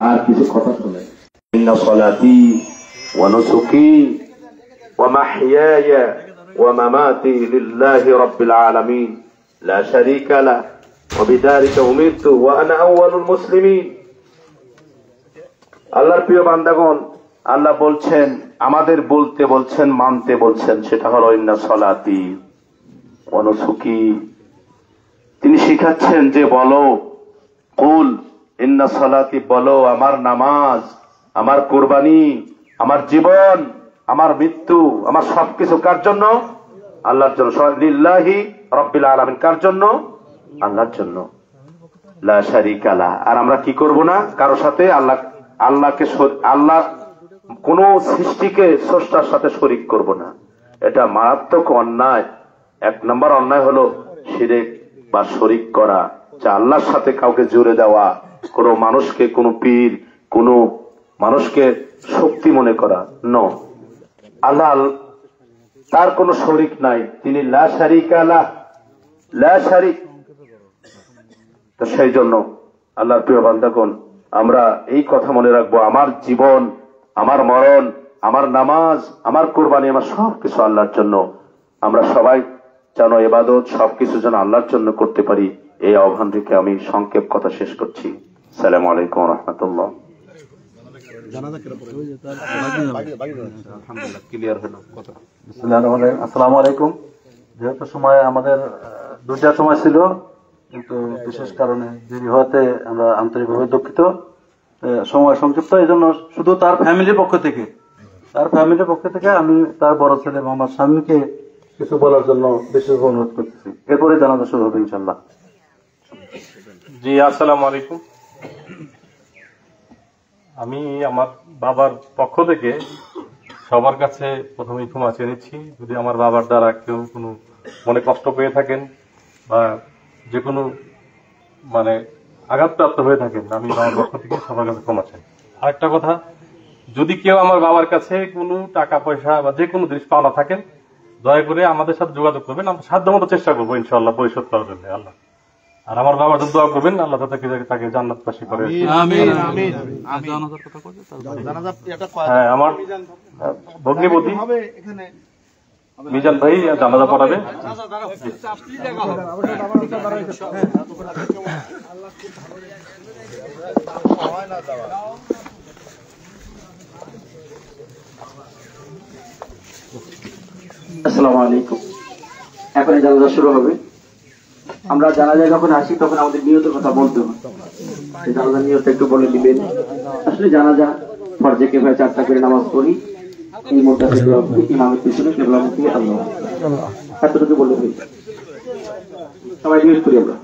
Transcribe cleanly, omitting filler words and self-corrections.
আর কিছু কথা শুনে ইন্না সালাতি ওয়া নুসুকি ওয়া মাহইয়ায়া ওয়া মামাতি লিল্লাহি রাব্বিল আলামিন লা শারীকা লা ওয়া বিযালিকা উমিরতু ওয়া আনা আউয়ালুল মুসলিমিন। আল্লাহর প্রিয় বান্দাগণ, আল্লাহ বলছেন, আমাদের বলতে বলছেন, মানতে বলছেন, সেটা হলো ইন্না সালাতি ওয়া নুসুকি। তিনি শিখাচ্ছেন যে বলো, কুল ইন্না সালাতি, বলো আমার নামাজ, আমার কুরবানি, আমার জীবন, আমার মৃত্যু, আমার সবকিছু কার জন্য? আল্লাহর জন্য। লিল্লাহি রাব্বিল আলামিন, কার জন্য? আল্লাহর জন্য। লা শারীকা লা। আর আমরা কি করব না কারো সাথে? আল্লাহ কোন সৃষ্টিকে স্রষ্টার সাথে শরীক করব না। এটা মারাত্মক অন্যায়। এক নম্বর অন্যায় হলো শিরক বা শরীক করা, যা আল্লাহর সাথে কাউকে জুড়ে দেওয়া, কোন মানুষকে, কোন পীর, কোন মানুষকে শক্তি মনে করা। আল্লাহ তার কোন শরীক নাই, তিনি লা শারীকা লাহ, লা শারীক। তো সেই জন্য আল্লাহর প্রিয় বান্দাগণ, আমরা এই কথা মনে রাখবো, আমার জীবন, আমার মরণ, আমার নামাজ, আমার কুরবানি, আমার সবকিছু আল্লাহর জন্য। আমরা সবাই যেন ইবাদত সবকিছু যেন আল্লাহর জন্য করতে পারি, এই আহ্বান রেখে আমি সংক্ষেপ কথা শেষ করছি। আসসালামু আলাইকুম ওয়া রাহমাতুল্লাহ। আসসালামু আলাইকুম। যেহেতু সময় আমাদের 2টার সময় ছিল, কিন্তু বিশেষ কারণে দেরি হওয়াতে আমরা আন্তরিকভাবে দুঃখিত। সময় সংক্ষিপ্ত, এই জন্য শুধু তার ফ্যামিলির পক্ষ থেকে আমি তার বড় ছেলে মোহাম্মদ শামীমকে কিছু বলার জন্য বিশেষ অনুরোধ করতেছি। এরপরে জানাজা শুরু হবে ইনশাল্লাহ। জি, আসসালামু আলাইকুম। আমি আমার বাবার পক্ষ থেকে সবার কাছে প্রথমেই ক্ষমা চেয়ে নিচ্ছি, যদি আমার বাবার দ্বারা কেউ কোনো মনে কষ্ট পেয়ে থাকেন বা যে কোনো আঘাতপ্রাপ্ত হয়ে থাকেন, আমি বাবার পক্ষ থেকে সবার কাছে ক্ষমা চাই। আরেকটা কথা, যদি কেউ আমার বাবার কাছে কোনো টাকা পয়সা বা যে কোনো জিনিস পাওনা থাকেন, দয়া করে আমাদের সাথে যোগাযোগ করবেন। আমরা সাধ্যমতো চেষ্টা করবো ইনশাআল্লাহ পরিশোধ করার জন্য। আল্লাহ আর আমার বাবার জন্য দোয়া করবেন, আল্লাহ তাকে জান্নাতবাসী করে। হ্যাঁ, আমার ভগ্নিপতি মিজান ভাই জানাজা পড়াবে। আসসালামু আলাইকুম। এখন জানাজা শুরু হবে। আমরা জানাজায় যখন আসি তখন আমাদের নিয়তের কথা বলতে হয়। জানাজার নিয়ত একটু বলে দিবেন। আসলে জানাজা ফরজে কিফায়া 4টা করে নামাজ পড়ি, এই মোটা ইমামের পিছনে কিবলামুখী আল্লাহ, এতটুকু বলে দিই। সবাই নিয়ত করি আমরা।